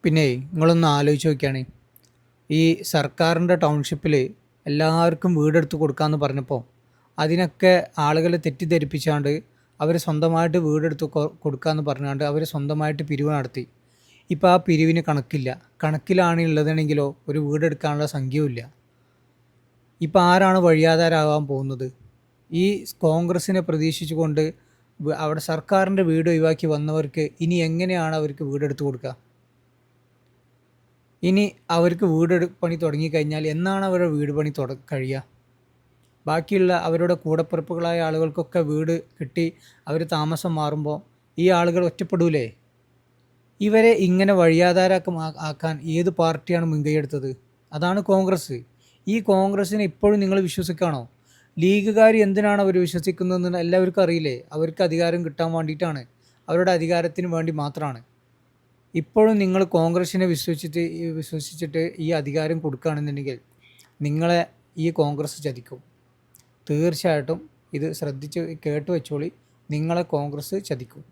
പിന്നെ നിങ്ങളൊന്ന് ആലോചിച്ച് നോക്കിയാണ് ഈ സർക്കാരിൻ്റെ ടൗൺഷിപ്പിൽ എല്ലാവർക്കും വീടെടുത്ത് കൊടുക്കാമെന്ന് പറഞ്ഞപ്പോൾ അതിനൊക്കെ ആളുകളെ തെറ്റിദ്ധരിപ്പിച്ചാണ്ട് അവർ സ്വന്തമായിട്ട് വീടെടുത്ത് കൊടുക്കാമെന്ന് പറഞ്ഞുകൊണ്ട് അവർ സ്വന്തമായിട്ട് പിരിവ് നടത്തി. ഇപ്പോൾ ആ പിരിവിന് കണക്കിലാണ് ഉള്ളതെങ്കിലോ ഒരു വീടെടുക്കാനുള്ള സംഖ്യയുമില്ല. ഇപ്പോൾ ആരാണ് വഴിയാധാരാകാൻ പോകുന്നത്? ഈ കോൺഗ്രസിനെ പ്രതീക്ഷിച്ചുകൊണ്ട് അവിടെ സർക്കാരിൻ്റെ വീട് ഒഴിവാക്കി വന്നവർക്ക് ഇനി എങ്ങനെയാണ് അവർക്ക് വീടെടുത്ത് കൊടുക്കുക? ഇനി അവർക്ക് പണി തുടങ്ങിക്കഴിഞ്ഞാൽ എന്നാണ് അവരുടെ വീട് പണി കഴിയുക? ബാക്കിയുള്ള അവരുടെ കൂടപ്പിറപ്പുകളായ ആളുകൾക്കൊക്കെ വീട് കിട്ടി അവർ താമസം മാറുമ്പോൾ ഈ ആളുകൾ ഒറ്റപ്പെടൂലേ? ഇവരെ ഇങ്ങനെ ആക്കാൻ ഏത് പാർട്ടിയാണ് മുൻകൈയെടുത്തത്? അതാണ് കോൺഗ്രസ്. ഈ കോൺഗ്രസിനെ ഇപ്പോഴും നിങ്ങൾ വിശ്വസിക്കുകയാണോ? ലീഗുകാർ എന്തിനാണ് അവർ വിശ്വസിക്കുന്നതെന്ന് എല്ലാവർക്കും അറിയില്ലേ? അവർക്ക് അധികാരം കിട്ടാൻ വേണ്ടിയിട്ടാണ്, അവരുടെ അധികാരത്തിന് വേണ്ടി മാത്രമാണ്. ഇപ്പോഴും നിങ്ങൾ കോൺഗ്രസിനെ വിശ്വസിച്ചിട്ട് ഈ അധികാരം കൊടുക്കുകയാണെന്നുണ്ടെങ്കിൽ നിങ്ങളെ ഈ കോൺഗ്രസ് ചതിക്കും. തീർച്ചയായിട്ടും ഇത് ശ്രദ്ധിച്ച് കേട്ട് വെച്ചോളി. നിങ്ങളെ കോൺഗ്രസ് ചതിക്കും.